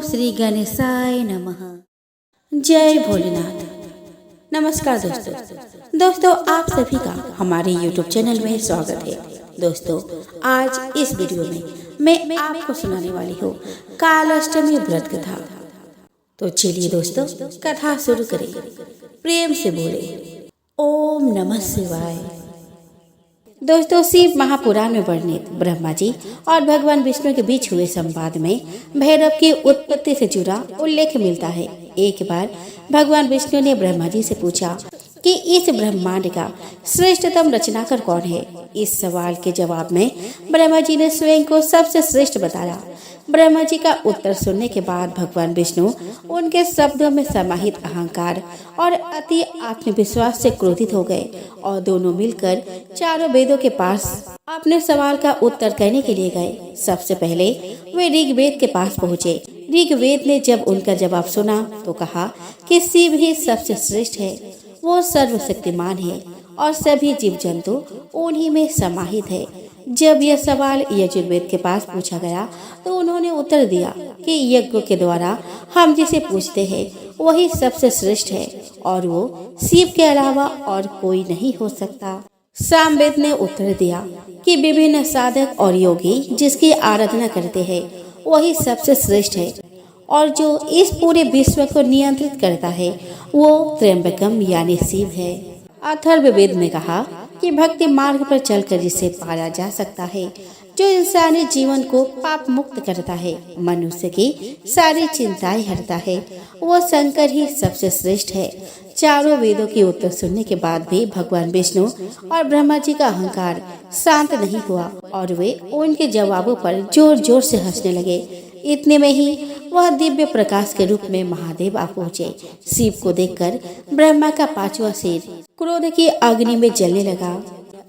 श्री गणेशाय नमः। जय भोलेनाथ। नमस्कार दोस्तों आप सभी का हमारे YouTube चैनल में स्वागत है। दोस्तों आज इस वीडियो में मैं आपको सुनाने वाली हूँ काल अष्टमी व्रत कथा। तो चलिए दोस्तों कथा शुरू करें। प्रेम से बोले ओम नमः शिवाय। दोस्तों शिव महापुराण में वर्णित ब्रह्मा जी और भगवान विष्णु के बीच हुए संवाद में भैरव की उत्पत्ति से जुड़ा उल्लेख मिलता है। एक बार भगवान विष्णु ने ब्रह्मा जी से पूछा कि इस ब्रह्मांड का श्रेष्ठतम रचनाकार कौन है। इस सवाल के जवाब में ब्रह्मा जी ने स्वयं को सबसे श्रेष्ठ बताया। ब्रह्मा जी का उत्तर सुनने के बाद भगवान विष्णु उनके शब्दों में समाहित अहंकार और अति आत्मविश्वास से क्रोधित हो गए और दोनों मिलकर चारों वेदों के पास अपने सवाल का उत्तर कहने के लिए गए। सबसे पहले वे ऋग्वेद के पास पहुँचे। ऋग्वेद ने जब उनका जवाब सुना तो कहा कि शिव ही सबसे श्रेष्ठ है, वो सर्वशक्तिमान है और सभी जीव जंतु उन्हीं में समाहित है। जब यह सवाल यजुर्वेद के पास पूछा गया तो उन्होंने उत्तर दिया कि यज्ञ के द्वारा हम जिसे पूछते हैं वही सबसे श्रेष्ठ है और वो शिव के अलावा और कोई नहीं हो सकता। सामवेद ने उत्तर दिया कि विभिन्न साधक और योगी जिसकी आराधना करते हैं वही सबसे श्रेष्ठ है और जो इस पूरे विश्व को नियंत्रित करता है वो त्र्यंबकम यानी शिव है। अथर्ववेद ने कहा कि भक्ति मार्ग पर चलकर जिसे पाया जा सकता है, जो इंसानी जीवन को पाप मुक्त करता है, मनुष्य की सारी चिंताएं हरता है, वो शंकर ही सबसे श्रेष्ठ है। चारों वेदों की उत्तर सुनने के बाद भी भगवान विष्णु और ब्रह्मा जी का अहंकार शांत नहीं हुआ और वे उनके जवाबों पर जोर जोर से हंसने लगे। इतने में ही वह दिव्य प्रकाश के रूप में महादेव आ पहुँचे। शिव को देखकर ब्रह्मा का पांचवा सिर क्रोध की अग्नि में जलने लगा।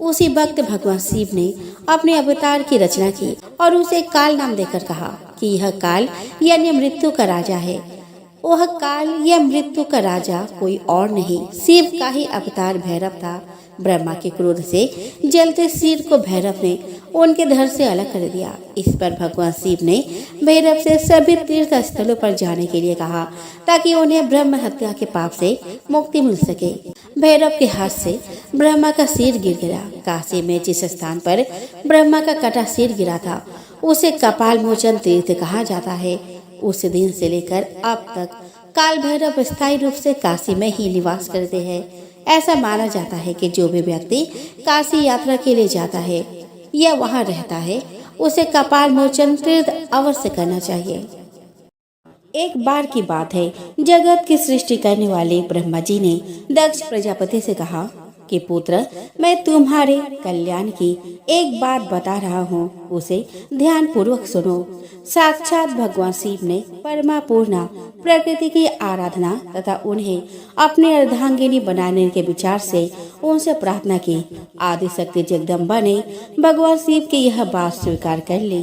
उसी वक्त भगवान शिव ने अपने अवतार की रचना की और उसे काल नाम देकर कहा कि यह काल यानी मृत्यु का राजा है। वह काल या मृत्यु का राजा कोई और नहीं, शिव का ही अवतार भैरव था। ब्रह्मा के क्रोध से जलते सिर को भैरव ने उनके धड़ से अलग कर दिया। इस पर भगवान शिव ने भैरव से सभी तीर्थ स्थलों पर जाने के लिए कहा ताकि उन्हें ब्रह्म हत्या के पाप से मुक्ति मिल सके। भैरव के हाथ से ब्रह्मा का सिर गिर गिरा। काशी में जिस स्थान पर ब्रह्मा का कटा सिर गिरा था उसे कपाल मोचन तीर्थ कहा जाता है। उस दिन से लेकर अब तक काल भैरव स्थायी रूप से काशी में ही निवास करते हैं। ऐसा माना जाता है कि जो भी व्यक्ति काशी यात्रा के लिए जाता है या वहां रहता है उसे कपाल मोचन तीर्थ अवश्य करना चाहिए। एक बार की बात है, जगत की सृष्टि करने वाले ब्रह्मा जी ने दक्ष प्रजापति से कहा कि पुत्र, मैं तुम्हारे कल्याण की एक बात बता रहा हूँ, उसे ध्यान पूर्वक सुनो। साक्षात भगवान शिव ने परमा पूर्णा प्रकृति की आराधना तथा उन्हें अपने अर्धांगिनी बनाने के विचार से उनसे प्रार्थना की। आदि शक्ति जगदम्बा ने भगवान शिव की यह बात स्वीकार कर ली।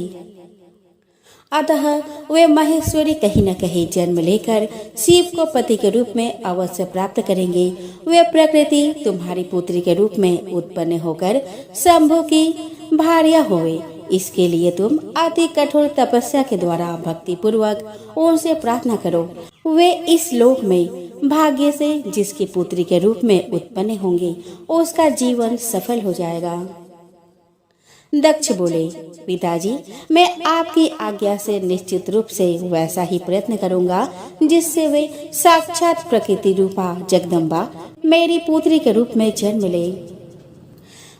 अतः वे महेश्वरी कहीं न कहीं जन्म लेकर शिव को पति के रूप में अवश्य प्राप्त करेंगे। वे प्रकृति तुम्हारी पुत्री के रूप में उत्पन्न होकर शंभु की भार्या होवे। इसके लिए तुम अति कठोर तपस्या के द्वारा भक्ति पूर्वक उनसे प्रार्थना करो। वे इस लोक में भाग्य से जिसकी पुत्री के रूप में उत्पन्न होंगे उसका जीवन सफल हो जाएगा। दक्ष बोले, पिताजी, मैं आपकी आज्ञा से निश्चित रूप से वैसा ही प्रयत्न करूंगा जिससे वे साक्षात प्रकृति रूपा जगदम्बा मेरी पुत्री के रूप में जन्म ले।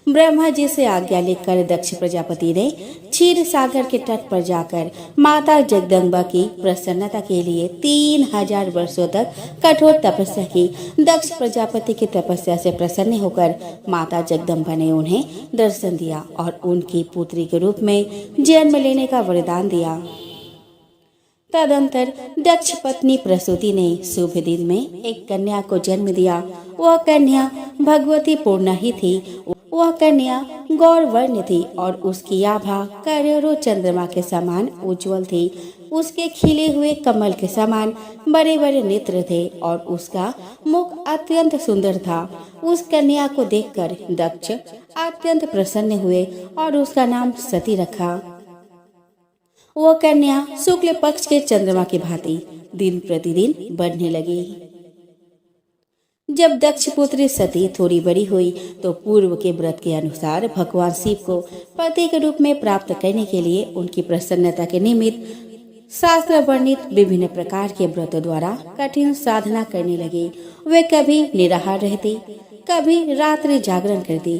ब्रह्मा जी से आज्ञा लेकर दक्ष प्रजापति ने क्षीर सागर के तट पर जाकर माता जगदम्बा की प्रसन्नता के लिए 3000 वर्षों तक कठोर तपस्या की। दक्ष प्रजापति की तपस्या से प्रसन्न होकर माता जगदम्बा ने उन्हें दर्शन दिया और उनकी पुत्री के रूप में जन्म लेने का वरदान दिया। तदंतर दक्ष पत्नी प्रसूति ने शुभ दिन में एक कन्या को जन्म दिया। वह कन्या भगवती पूर्णा ही थी। वह कन्या गौर वर्ण थी और उसकी आभा करोड़ों चंद्रमा के समान उज्जवल थी। उसके खिले हुए कमल के समान बड़े बड़े नेत्र थे और उसका मुख अत्यंत सुंदर था। उस कन्या को देखकर दक्ष अत्यंत प्रसन्न हुए और उसका नाम सती रखा। वो कन्या शुक्ल पक्ष के चंद्रमा की भांति दिन प्रतिदिन बढ़ने लगी। जब दक्ष पुत्री सती थोड़ी बड़ी हुई तो पूर्व के व्रत के अनुसार भगवान शिव को पति के रूप में प्राप्त करने के लिए उनकी प्रसन्नता के निमित्त शास्त्र वर्णित विभिन्न प्रकार के व्रतों द्वारा कठिन साधना करने लगे। वे कभी निराहार रहते, कभी रात्रि जागरण करते,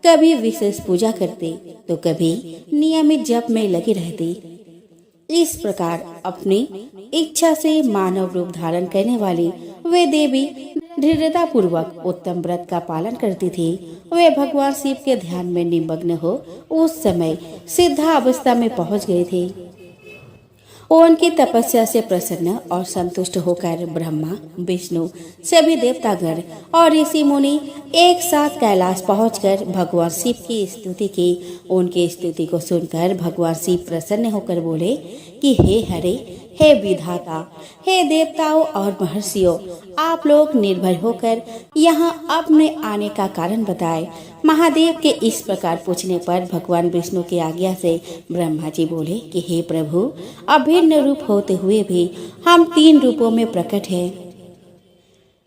कभी विशेष पूजा करते तो कभी नियमित जप में लगे रहते। इस प्रकार अपनी इच्छा से मानव रूप धारण करने वाली वे देवी दृढ़ता पूर्वक उत्तम व्रत का पालन करती थी। वे भगवान शिव के ध्यान में निमग्न हो उस समय सिद्धा अवस्था में पहुंच गए थे। उनकी तपस्या से प्रसन्न और संतुष्ट होकर ब्रह्मा, विष्णु, सभी देवतागण और ऋषि मुनि एक साथ कैलाश पहुंचकर भगवान शिव की स्तुति की। उनकी स्तुति को सुनकर भगवान शिव प्रसन्न होकर बोले कि हे हरे, हे विधाता, हे देवताओं और महर्षियों, आप लोग निर्भय होकर यहाँ अपने आने का कारण बताए। महादेव के इस प्रकार पूछने पर भगवान विष्णु की आज्ञा से ब्रह्मा जी बोले कि हे प्रभु, अभिन्न रूप होते हुए भी हम 3 रूपों में प्रकट हैं।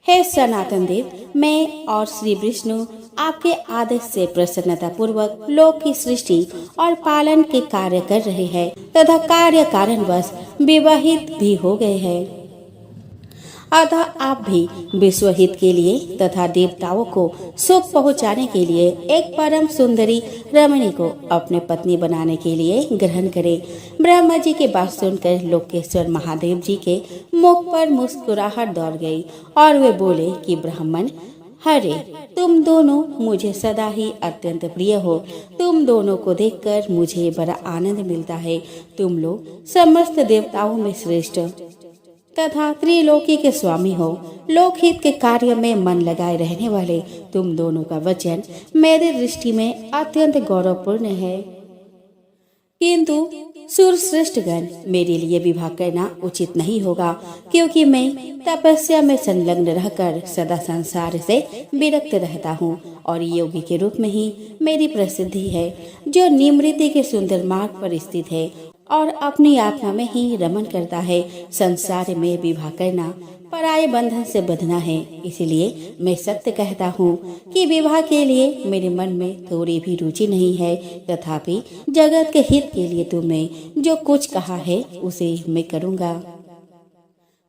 हे सनातन देव, मैं और श्री विष्णु आपके आदेश से प्रसन्नता पूर्वक लोक की सृष्टि और पालन के कार्य कर रहे हैं तथा कार्य कारणवश विवाहित भी हो गए हैं। अतः आप भी विश्व हित के लिए तथा देवताओं को सुख पहुंचाने के लिए एक परम सुंदरी रमणी को अपने पत्नी बनाने के लिए ग्रहण करें। ब्रह्मा जी की बात सुनकर लोकेश्वर महादेव जी के मुख पर मुस्कुराहट दौड़ गई और वे बोले कि ब्राह्मण, हरे, तुम दोनों मुझे सदा ही अत्यंत प्रिय हो। तुम दोनों को देखकर मुझे बड़ा आनंद मिलता है। तुम लोग समस्त देवताओं में श्रेष्ठ तथा त्रिलोकी के स्वामी हो। लोकहित के कार्य में मन लगाए रहने वाले तुम दोनों का वचन मेरे दृष्टि में अत्यंत गौरवपूर्ण है। किंतु सूरश्रेष्ठगण, मेरे लिए विवाह करना उचित नहीं होगा, क्योंकि मैं तपस्या में संलग्न रहकर सदा संसार से विरक्त रहता हूँ और योगी के रूप में ही मेरी प्रसिद्धि है, जो निमृति के सुंदर मार्ग पर स्थित है और अपनी आत्मा में ही रमन करता है। संसार में विवाह करना पराये बंधन से बंधना है। इसलिए मैं सत्य कहता हूँ कि विवाह के लिए मेरे मन में थोड़ी भी रुचि नहीं है। तथापि जगत के हित के लिए तुमने जो कुछ कहा है उसे मैं करूँगा।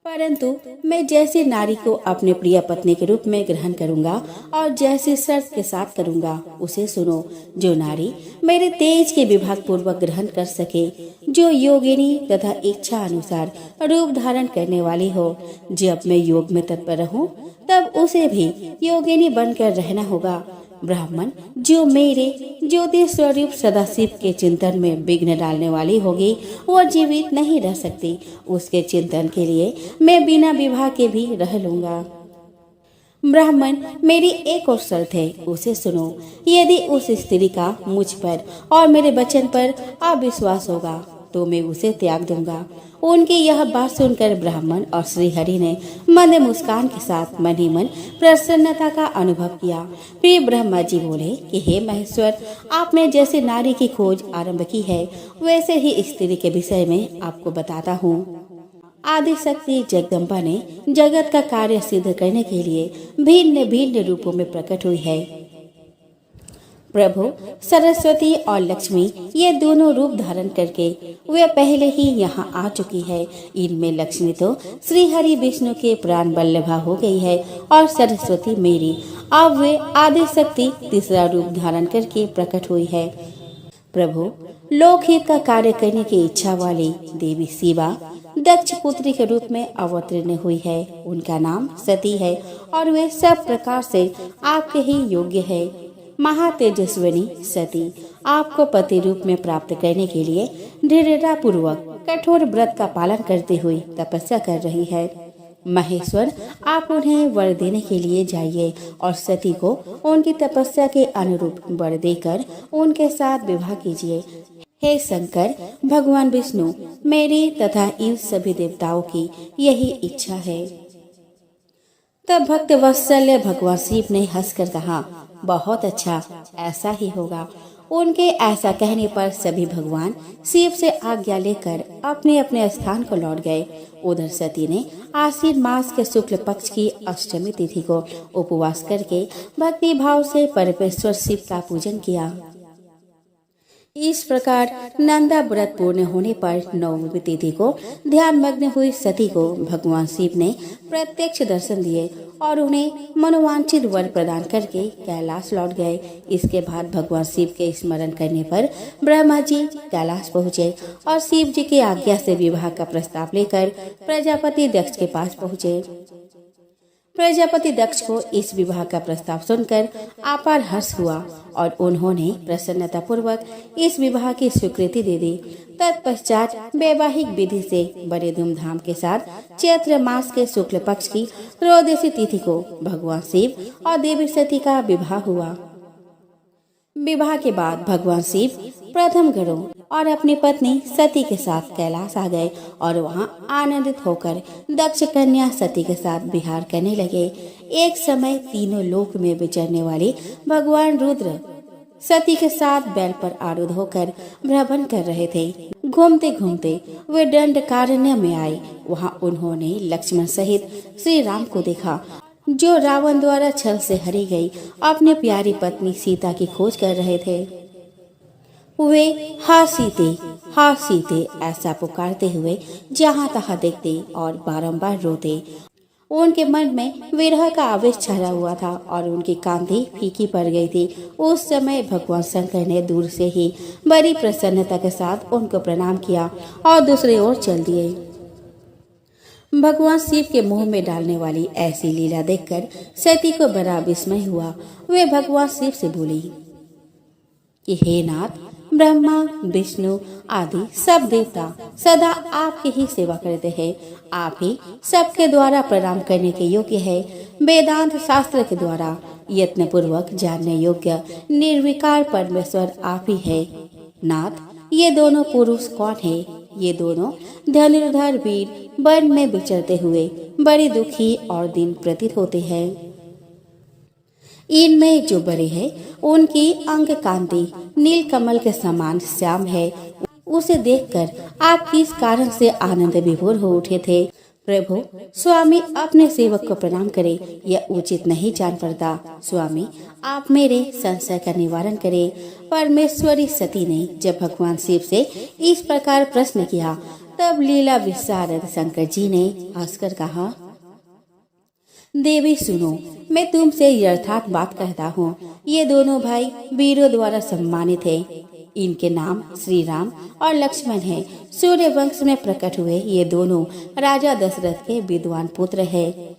परंतु मैं जैसे नारी को अपने प्रिय पत्नी के रूप में ग्रहण करूंगा और जैसे शर्त के साथ करूंगा उसे सुनो। जो नारी मेरे तेज के विभाग पूर्वक ग्रहण कर सके, जो योगिनी तथा इच्छा अनुसार रूप धारण करने वाली हो, जब मैं योग में तत्पर रहूं तब उसे भी योगिनी बनकर रहना होगा। ब्राह्मण, जो मेरे ज्योति स्वरूप सदाशिव के चिंतन में विघ्न डालने वाली होगी, वो जीवित नहीं रह सकती। उसके चिंतन के लिए मैं बिना विवाह के भी रह लूंगा। ब्राह्मण, मेरी एक और शर्त है, उसे सुनो। यदि उस स्त्री का मुझ पर और मेरे वचन पर अविश्वास होगा तो मैं उसे त्याग दूंगा। उनकी यह बात सुनकर ब्राह्मण और श्री हरि ने मंद मुस्कान के साथ मन ही मन प्रसन्नता का अनुभव किया। फिर ब्रह्मा जी बोले कि हे महेश्वर, आपने जैसे नारी की खोज आरंभ की है, वैसे ही स्त्री के विषय में आपको बताता हूँ। आदि शक्ति जगदम्बा ने जगत का कार्य सिद्ध करने के लिए भिन्न भिन्न रूपों में प्रकट हुई है। प्रभु सरस्वती और लक्ष्मी ये दोनों रूप धारण करके वे पहले ही यहाँ आ चुकी है। इनमें लक्ष्मी तो श्री हरि विष्णु के प्राण वल्लभा हो गई है और सरस्वती मेरी, अब वे आदि शक्ति तीसरा रूप धारण करके प्रकट हुई है। प्रभु, लोकहित का कार्य करने की इच्छा वाली देवी शिवा दक्ष पुत्री के रूप में अवतीर्ण हुई है। उनका नाम सती है और वे सब प्रकार से आपके ही योग्य है। महातेजस्विनी सती आपको पति रूप में प्राप्त करने के लिए दृढ़ता पूर्वक कठोर व्रत का पालन करते हुए तपस्या कर रही है। महेश्वर, आप उन्हें वर देने के लिए जाइए और सती को उनकी तपस्या के अनुरूप वर देकर उनके साथ विवाह कीजिए। हे शंकर, भगवान विष्णु, मेरी तथा इन सभी देवताओं की यही इच्छा है। तब भक्त वत्सल्य भगवान शिव ने हंसकर कहा, बहुत अच्छा, ऐसा ही होगा। उनके ऐसा कहने पर सभी भगवान शिव से आज्ञा लेकर अपने अपने स्थान को लौट गए। उधर सती ने आश्विन मास के शुक्ल पक्ष की अष्टमी तिथि को उपवास करके भक्ति भाव से परमेश्वर शिव का पूजन किया। इस प्रकार नंदा व्रत पूर्ण होने पर नवमी तिथि को ध्यान मग्न हुई सती को भगवान शिव ने प्रत्यक्ष दर्शन दिए और उन्हें मनोवांछित वर प्रदान करके कैलाश लौट गए। इसके बाद भगवान शिव के स्मरण करने पर ब्रह्मा जी कैलाश पहुँचे और शिव जी की आज्ञा से विवाह का प्रस्ताव लेकर प्रजापति दक्ष के पास पहुँचे। प्रजापति दक्ष को इस विवाह का प्रस्ताव सुनकर अपार हर्ष हुआ और उन्होंने प्रसन्नता पूर्वक इस विवाह की स्वीकृति दे दी। तत्पश्चात वैवाहिक विधि से बड़े धूमधाम के साथ चैत्र मास के शुक्ल पक्ष की त्रयोदशी तिथि को भगवान शिव और देवी सती का विवाह हुआ। विवाह के बाद भगवान शिव प्रथम घरों और अपनी पत्नी सती के साथ कैलाश आ गए और वहां आनंदित होकर दक्ष कन्या सती के साथ विहार करने लगे। एक समय तीनों लोक में विचरने वाले भगवान रुद्र सती के साथ बैल पर आरूढ़ होकर भ्रमण कर रहे थे। घूमते घूमते वे दंडकारण्य में आए। वहां उन्होंने लक्ष्मण सहित श्री राम को देखा, जो रावण द्वारा छल से हरी गई अपनी प्यारी पत्नी सीता की खोज कर रहे थे। वे हा सीते ऐसा पुकारते हुए जहाँ तहाँ देखते और बारंबार रोते। उनके मन में विरह का आवेश छाया हुआ था और उनकी कांति फीकी पड़ गई थी। उस समय भगवान शंकर ने दूर से ही बड़ी प्रसन्नता के साथ उनको प्रणाम किया और दूसरी ओर चल दिए। भगवान शिव के मुंह में डालने वाली ऐसी लीला देखकर सती को बड़ा विस्मय हुआ। वे भगवान शिव से बोली कि हे नाथ, ब्रह्मा विष्णु आदि सब देवता सदा आपकी ही सेवा करते हैं। आप ही सबके द्वारा प्रणाम करने के योग्य है। वेदांत शास्त्र के द्वारा यत्न पूर्वक जानने योग्य निर्विकार परमेश्वर आप ही है। नाथ, ये दोनों पुरुष कौन है? ये दोनों धनुर्धर वीर वन में विचरते हुए बड़े दुखी और दिन प्रतीत होते हैं। इनमें जो बड़े हैं उनकी अंग कांति नील कमल के समान श्याम है। उसे देखकर आप किस कारण से आनंद विभोर हो उठे थे? प्रभु, स्वामी अपने सेवक को प्रणाम करे, यह उचित नहीं जान पड़ता। स्वामी, आप मेरे संशय का निवारण करें। परमेश्वरी सती ने जब भगवान शिव से इस प्रकार प्रश्न किया तब लीला विशारद शंकर जी ने हंसकर कहा, देवी सुनो, मैं तुमसे यथार्थ बात कहता हूँ। ये दोनों भाई वीरों द्वारा सम्मानित हैं। इनके नाम श्री राम और लक्ष्मण हैं। सूर्य वंश में प्रकट हुए ये दोनों राजा दशरथ के विद्वान पुत्र हैं।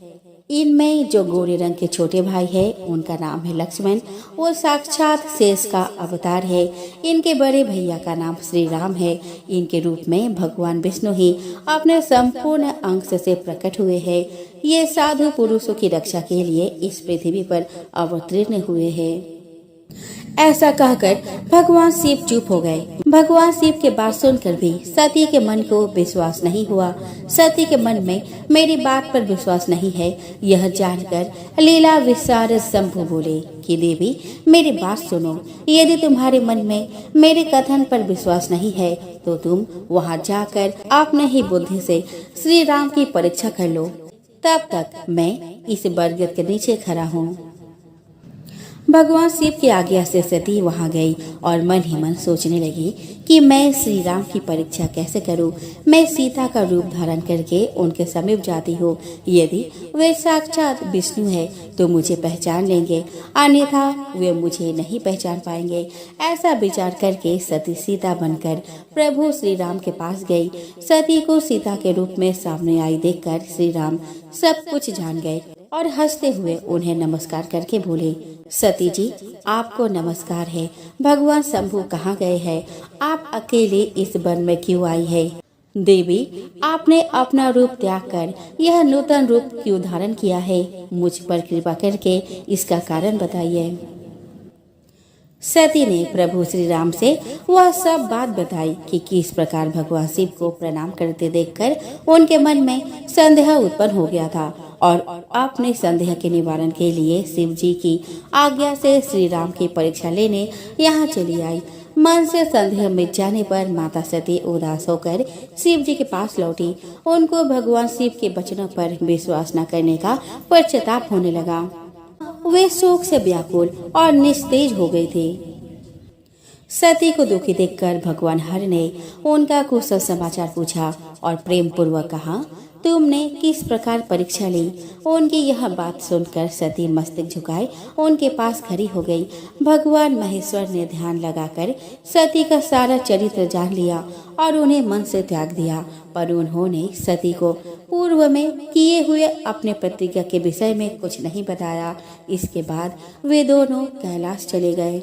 इनमें जो गोरे रंग के छोटे भाई है उनका नाम है लक्ष्मण। वो साक्षात शेष का अवतार है। इनके बड़े भैया का नाम श्री राम है। इनके रूप में भगवान विष्णु ही अपने संपूर्ण अंश से प्रकट हुए हैं। ये साधु पुरुषों की रक्षा के लिए इस पृथ्वी पर अवतीर्ण हुए हैं। ऐसा कहकर भगवान शिव चुप हो गए। भगवान शिव के बात सुनकर भी सती के मन को विश्वास नहीं हुआ। सती के मन में मेरी बात पर विश्वास नहीं है, यह जानकर लीला विशारद शंभु बोले कि देवी, मेरी बात सुनो। यदि तुम्हारे मन में मेरे कथन पर विश्वास नहीं है तो तुम वहां जाकर अपने ही बुद्धि से श्री राम की परीक्षा कर लो। तब तक मैं इस बरगद के नीचे खड़ा हूँ। भगवान शिव की आज्ञा से सती वहां गई और मन ही मन सोचने लगी कि मैं श्री राम की परीक्षा कैसे करूं। मैं सीता का रूप धारण करके उनके समीप जाती हूँ। यदि वे साक्षात विष्णु है तो मुझे पहचान लेंगे, अन्यथा वे मुझे नहीं पहचान पाएंगे। ऐसा विचार करके सती सीता बनकर प्रभु श्री राम के पास गई। सती को सीता के रूप में सामने आई देखकर श्री राम सब कुछ जान गए और हंसते हुए उन्हें नमस्कार करके बोले, सती जी, आपको नमस्कार है। भगवान शंभु कहाँ गए हैं? आप अकेले इस वन में क्यों आई है? देवी, आपने अपना रूप त्याग कर यह नूतन रूप क्यों धारण किया है? मुझ पर कृपा करके इसका कारण बताइए। सती ने प्रभु श्री राम से वह सब बात बताई कि किस प्रकार भगवान शिव को प्रणाम करते देखकर उनके मन में संदेह उत्पन्न हो गया था और अपने संदेह के निवारण के लिए शिव जी की आज्ञा से श्री राम की परीक्षा लेने यहाँ चली आई। मन से संदेह मिट जाने पर माता सती उदास होकर शिव जी के पास लौटी। उनको भगवान शिव के वचनों पर विश्वास न करने का पश्चाताप होने लगा। वे शोक से व्याकुल और निस्तेज हो गए थे। सती को दुखी देखकर भगवान हरि ने उनका कुशल समाचार पूछा और प्रेम पूर्वक कहा, तुमने किस प्रकार परीक्षा ली। उनकी यह बात सुनकर सती मस्तक झुकाए उनके पास खड़ी हो गई। भगवान महेश्वर ने ध्यान लगाकर सती का सारा चरित्र जान लिया और उन्हें मन से त्याग दिया, पर उन्होंने सती को पूर्व में किए हुए अपने प्रतिज्ञा के विषय में कुछ नहीं बताया। इसके बाद वे दोनों कैलाश चले गए।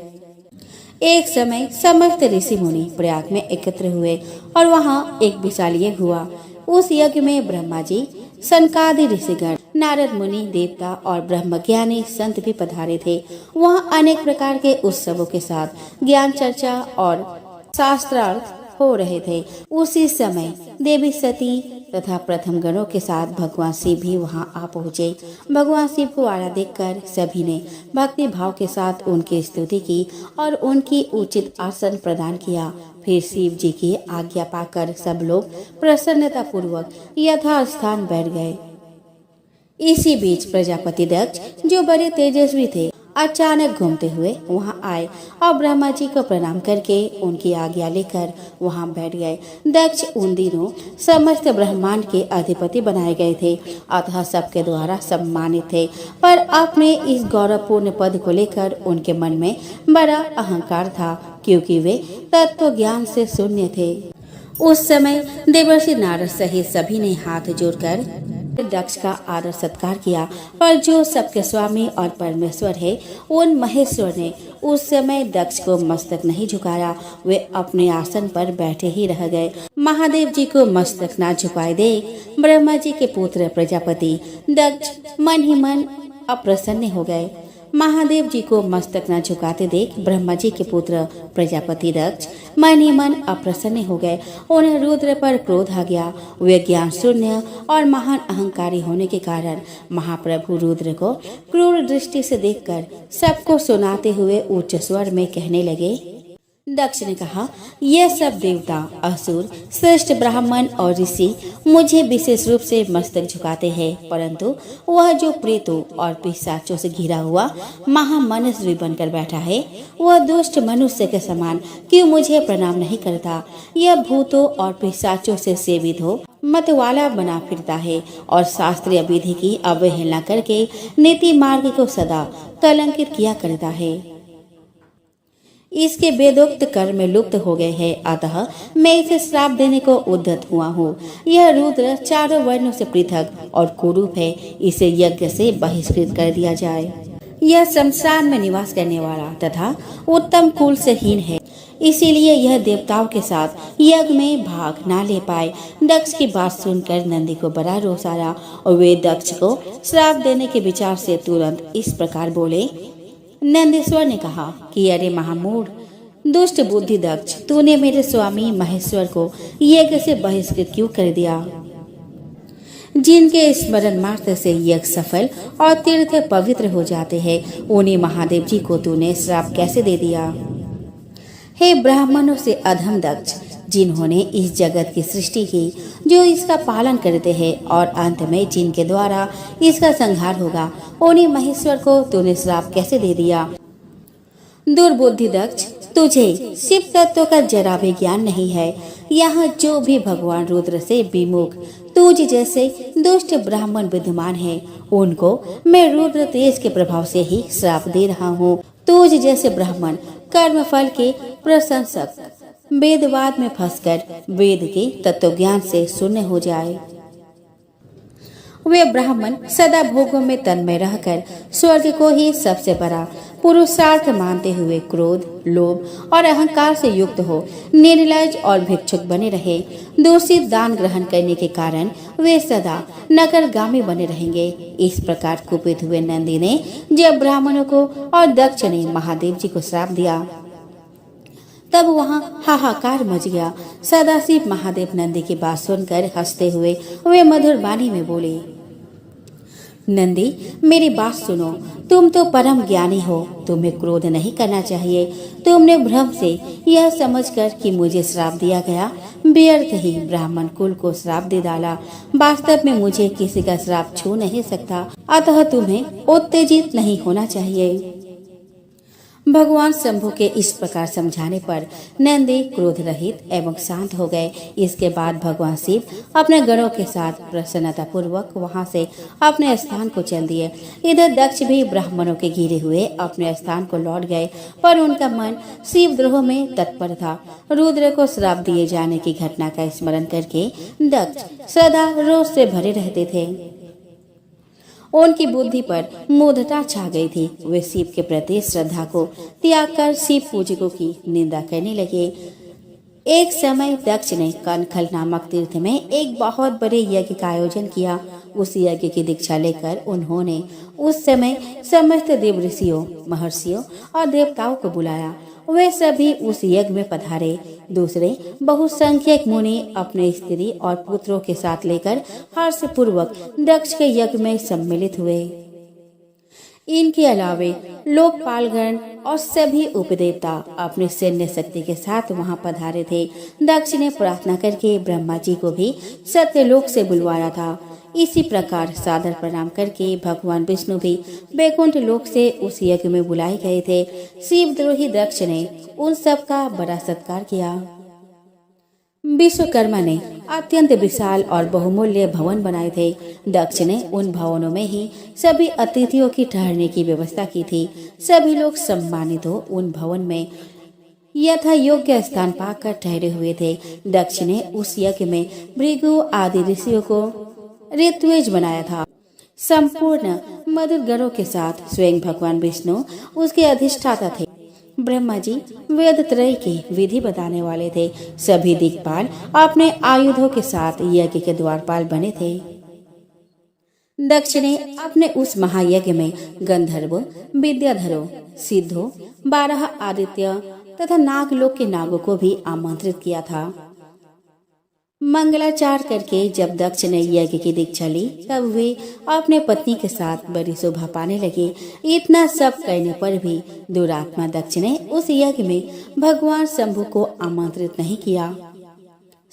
एक समय समस्त ऋषि मुनि प्रयाग में एकत्र हुए और वहाँ एक विशाल यज्ञ हुआ। उस यज्ञ में ब्रह्मा जी, सनकादि ऋषिगण, नारद मुनि, देवता और ब्रह्मज्ञानी संत भी पधारे थे। वहाँ अनेक प्रकार के उत्सवों के साथ ज्ञान चर्चा और शास्त्रार्थ हो रहे थे। उसी समय देवी सती तथा प्रथम गणों के साथ भगवान शिव भी वहां आ पहुँचे। भगवान शिव को आया देखकर सभी ने भक्ति भाव के साथ उनकी स्तुति की और उनकी उचित आसन प्रदान किया। फिर शिव जी की आज्ञा पाकर सब लोग प्रसन्नता पूर्वक यथास्थान बैठ गए। इसी बीच प्रजापति दक्ष, जो बड़े तेजस्वी थे, अचानक घूमते हुए वहां आए और ब्रह्मा जी को प्रणाम करके उनकी आज्ञा लेकर वहां बैठ गए। दक्ष उन दिनों समस्त ब्रह्मांड के अधिपति बनाए गए थे, अतः सबके द्वारा सम्मानित थे, पर अपने इस गौरवपूर्ण पद को लेकर उनके मन में बड़ा अहंकार था, क्योंकि वे तत्व ज्ञान से शून्य थे। उस समय देवर्षि नारद सहित सभी ने हाथ जोड़कर दक्ष का आदर सत्कार किया, पर जो सबके स्वामी और परमेश्वर है, उन महेश्वर ने उस समय दक्ष को मस्तक नहीं झुकाया। वे अपने आसन पर बैठे ही रह गए। महादेव जी को मस्तक ना झुकाए देख ब्रह्मा जी के पुत्र प्रजापति दक्ष मन ही मन अप्रसन्न हो गए। महादेव जी को मस्तक न झुकाते देख ब्रह्मा जी के पुत्र प्रजापति दक्ष मन ही मन अप्रसन्न हो गए। उन्हें रुद्र पर क्रोध आ गया। वे ज्ञान शून्य और महान अहंकारी होने के कारण महाप्रभु रुद्र को क्रूर दृष्टि से देखकर सबको सुनाते हुए उच्च स्वर में कहने लगे। दक्ष ने कहा, यह सब देवता, असुर, श्रेष्ठ ब्राह्मण और ऋषि मुझे विशेष रूप से मस्तक झुकाते हैं, परंतु वह जो प्रेतों और पिशाचों से घिरा हुआ महामनुष्य बनकर बैठा है, वह दुष्ट मनुष्य के समान क्यों मुझे प्रणाम नहीं करता। यह भूतों और पिशाचों से सेवित हो मतवाला बना फिरता है और शास्त्रीय विधि की अवहेलना करके नीति मार्ग को सदा कलंकित किया करता है। इसके वेदोक्त कर्म लुप्त हो गए हैं, अतः मैं इसे श्राप देने को उद्यत हुआ हूँ। यह रुद्र चारों वर्णों से पृथक और कुरूप है, इसे यज्ञ से बहिष्कृत कर दिया जाए। यह शमशान में निवास करने वाला तथा उत्तम कुल से हीन है, इसीलिए यह देवताओं के साथ यज्ञ में भाग ना ले पाए। दक्ष की बात सुनकर नंदी को बड़ा रोष आया और वे दक्ष को श्राप देने के विचार से तुरंत इस प्रकार बोले। नंदीश्वर ने कहा कि अरे महामूढ़, दुष्ट बुद्धि दक्ष, तूने मेरे स्वामी महेश्वर को यज्ञ से बहिष्कृत क्यों कर दिया। जिनके स्मरण मात्र से यज्ञ सफल और तीर्थ पवित्र हो जाते हैं, उन्हीं महादेव जी को तूने श्राप कैसे दे दिया। हे ब्राह्मणों से अधम दक्ष, जिन्होंने इस जगत की सृष्टि की, जो इसका पालन करते हैं और अंत में जिनके द्वारा इसका संहार होगा, उन्हीं महेश्वर को तूने श्राप कैसे दे दिया। दुर्बुद्धि दक्ष, तुझे शिव तत्व का जरा भी ज्ञान नहीं है। यहाँ जो भी भगवान रुद्र से विमुख तुझ जैसे दुष्ट ब्राह्मण विद्यमान है, उनको मैं रुद्र तेज के प्रभाव से ही श्राप दे रहा हूँ। तुझ जैसे ब्राह्मण कर्म फल के प्रशंसक वेदवाद में फंसकर वेद के तत्व ज्ञान से शून्य हो जाए। वे ब्राह्मण सदा भोगों में तन्मय रहकर स्वर्ग को ही सबसे बड़ा पुरुषार्थ मानते हुए क्रोध, लोभ और अहंकार से युक्त हो निर्लज और भिक्षुक बने रहे। दूषित दान ग्रहण करने के कारण वे सदा नगरगामी बने रहेंगे। इस प्रकार कुपित हुए नंदी ने जब ब्राह्मणों को और दक्ष ने महादेव जी को श्राप दिया, तब वहाँ हाहाकार मच गया। सदाशिव महादेव नंदी की बात सुनकर हंसते हुए वे मधुर वाणी में बोले। नंदी, मेरी बात सुनो। तुम तो परम ज्ञानी हो, तुम्हें क्रोध नहीं करना चाहिए। तुमने भ्रम से यह समझकर कि मुझे श्राप दिया गया, व्यर्थ ही ब्राह्मण कुल को श्राप दे डाला। वास्तव में मुझे किसी का श्राप छू नहीं सकता, अतः तुम्हें उत्तेजित नहीं होना चाहिए। भगवान शंभु के इस प्रकार समझाने पर नंदी क्रोध रहित एवं शांत हो गए। इसके बाद भगवान शिव अपने गणों के साथ प्रसन्नता पूर्वक वहां से अपने स्थान को चल दिए। इधर दक्ष भी ब्राह्मणों के घिरे हुए अपने स्थान को लौट गए, पर उनका मन शिवद्रोह में तत्पर था। रुद्र को श्राप दिए जाने की घटना का स्मरण करके दक्ष सदा रोष से भरे रहते थे। उनकी बुद्धि पर मूढ़ता छा गई थी। वे शिव के प्रति श्रद्धा को त्याग कर शिव पूजकों की निंदा करने लगे। एक समय दक्ष ने कनखल नामक तीर्थ में एक बहुत बड़े यज्ञ का आयोजन किया। उस यज्ञ की दीक्षा लेकर उन्होंने उस समय समस्त देव ऋषियों, महर्षियों और देवताओं को बुलाया। वे सभी उस यज्ञ में पधारे। दूसरे बहुसंख्यक मुनि अपने स्त्री और पुत्रों के साथ लेकर हर्ष पूर्वक दक्ष के यज्ञ में सम्मिलित हुए। इनके अलावे लोकपालगण और सभी उपदेवता अपने सैन्य शक्ति के साथ वहां पधारे थे। दक्ष ने प्रार्थना करके ब्रह्मा जी को भी सत्यलोक से बुलवाया था। इसी प्रकार सादर प्रणाम करके भगवान विष्णु भी वैकुंठ लोक से उस यज्ञ में बुलाए गए थे। शिवद्रोही दक्ष ने उन सब का बड़ा सत्कार किया। विश्वकर्मा ने अत्यंत विशाल और बहुमूल्य भवन बनाए थे। दक्ष ने उन भवनों में ही सभी अतिथियों की ठहरने की व्यवस्था की थी। सभी लोग सम्मानित हो उन भवन में यथा योग्य स्थान पाकर ठहरे हुए थे। दक्ष ने उस यज्ञ में भृगु आदि ऋषियों को ऋत्विज बनाया था। संपूर्ण मधुर गणों के साथ स्वयं भगवान विष्णु उसके अधिष्ठाता थे। ब्रह्मा जी वेद त्रय की विधि बताने वाले थे। सभी दिक्पाल अपने आयुधों के साथ यज्ञ के द्वारपाल बने थे। दक्ष ने अपने उस महायज्ञ में गंधर्व, विद्याधरों, सिद्धों, 12 आदित्य तथा नागलोक के नागों को भी आमंत्रित किया था। मंगलाचार करके जब दक्ष ने यज्ञ की दीक्षा ली, तब वे अपने पत्नी के साथ बड़ी शोभा पाने लगे। इतना सब करने पर भी दुरात्मा दक्ष ने उस यज्ञ में भगवान शंभु को आमंत्रित नहीं किया।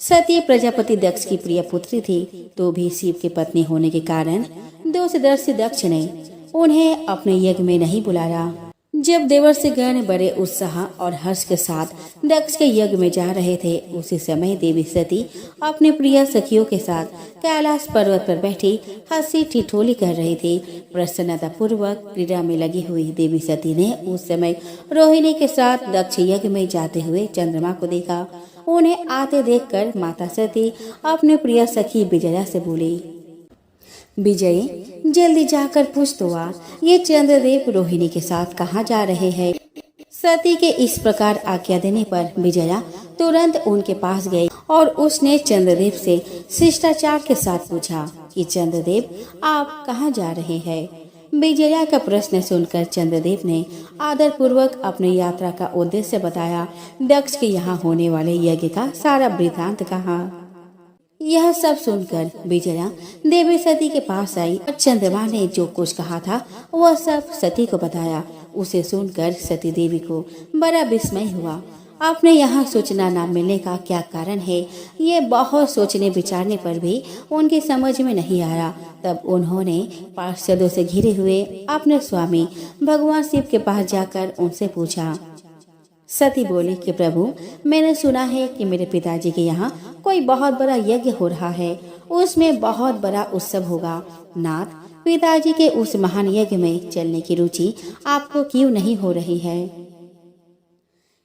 सती प्रजापति दक्ष की प्रिय पुत्री थी, तो भी शिव की पत्नी होने के कारण दोषदर्शी दक्ष ने उन्हें अपने यज्ञ में नहीं बुलाया। जब देवर्षि गण बड़े उत्साह और हर्ष के साथ दक्ष के यज्ञ में जा रहे थे, उसी समय देवी सती अपने प्रिय सखियों के साथ कैलाश पर्वत पर बैठी हंसी ठिठोली कर रही थी। प्रसन्नता पूर्वक क्रीड़ा में लगी हुई देवी सती ने उस समय रोहिणी के साथ दक्ष यज्ञ में जाते हुए चंद्रमा को देखा। उन्हें आते देखकर माता सती अपने प्रिय सखी विजया से बोली, विजय जल्दी जाकर पूछ तो आ, ये चंद्रदेव रोहिणी के साथ कहाँ जा रहे हैं। सती के इस प्रकार आज्ञा देने पर विजया तुरंत उनके पास गई और उसने चंद्रदेव से शिष्टाचार के साथ पूछा कि चंद्रदेव आप कहाँ जा रहे हैं। विजया का प्रश्न सुनकर चंद्रदेव ने आदर पूर्वक अपनी यात्रा का उद्देश्य बताया। दक्ष के यहाँ होने वाले यज्ञ का सारा वृतांत कहा। यह सब सुनकर विजया देवी सती के पास आई और चंद्रमा ने जो कुछ कहा था वह सब सती को बताया। उसे सुनकर सती देवी को बड़ा विस्मय हुआ। अपने यहाँ सूचना न मिलने का क्या कारण है, ये बहुत सोचने विचारने पर भी उनकी समझ में नहीं आया। तब उन्होंने पार्षदों से घिरे हुए अपने स्वामी भगवान शिव के पास जाकर उनसे पूछा। सती बोली कि प्रभु, मैंने सुना है कि मेरे पिताजी के यहाँ कोई बहुत बड़ा यज्ञ हो रहा है, उसमें बहुत बड़ा उत्सव होगा। नाथ, पिताजी के उस महान यज्ञ में चलने की रुचि आपको क्यों नहीं हो रही है।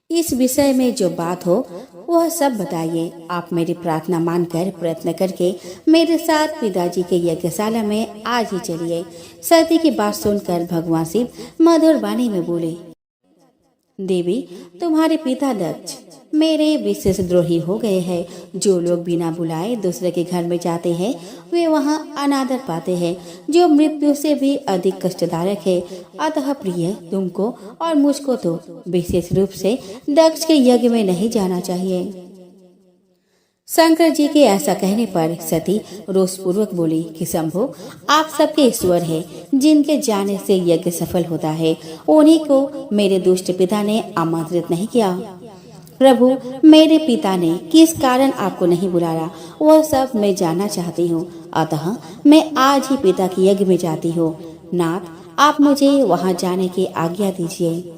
इस विषय में जो बात हो वह सब बताइए। आप मेरी प्रार्थना मानकर प्रयत्न करके मेरे साथ पिताजी के यज्ञशाला में आज ही चलिए। सती की बात सुनकर भगवान शिव मधुर वाणी में बोले, देवी, तुम्हारे पिता दक्ष मेरे विशेष द्रोही हो गए हैं। जो लोग बिना बुलाए दूसरे के घर में जाते हैं वे वहाँ अनादर पाते हैं, जो मृत्यु से भी अधिक कष्टदायक है। अतः प्रिय, तुमको और मुझको तो विशेष रूप से दक्ष के यज्ञ में नहीं जाना चाहिए। शंकर जी के ऐसा कहने पर सती रोषपूर्वक बोली कि शंभु, आप सबके ईश्वर हैं, जिनके जाने से यज्ञ सफल होता है, उन्हीं को मेरे दुष्ट पिता ने आमंत्रित नहीं किया। प्रभु, मेरे पिता ने किस कारण आपको नहीं बुलाया, वह सब मैं जानना चाहती हूँ। अतः मैं आज ही पिता के यज्ञ में जाती हूँ। नाथ, आप मुझे वहाँ जाने की आज्ञा दीजिए।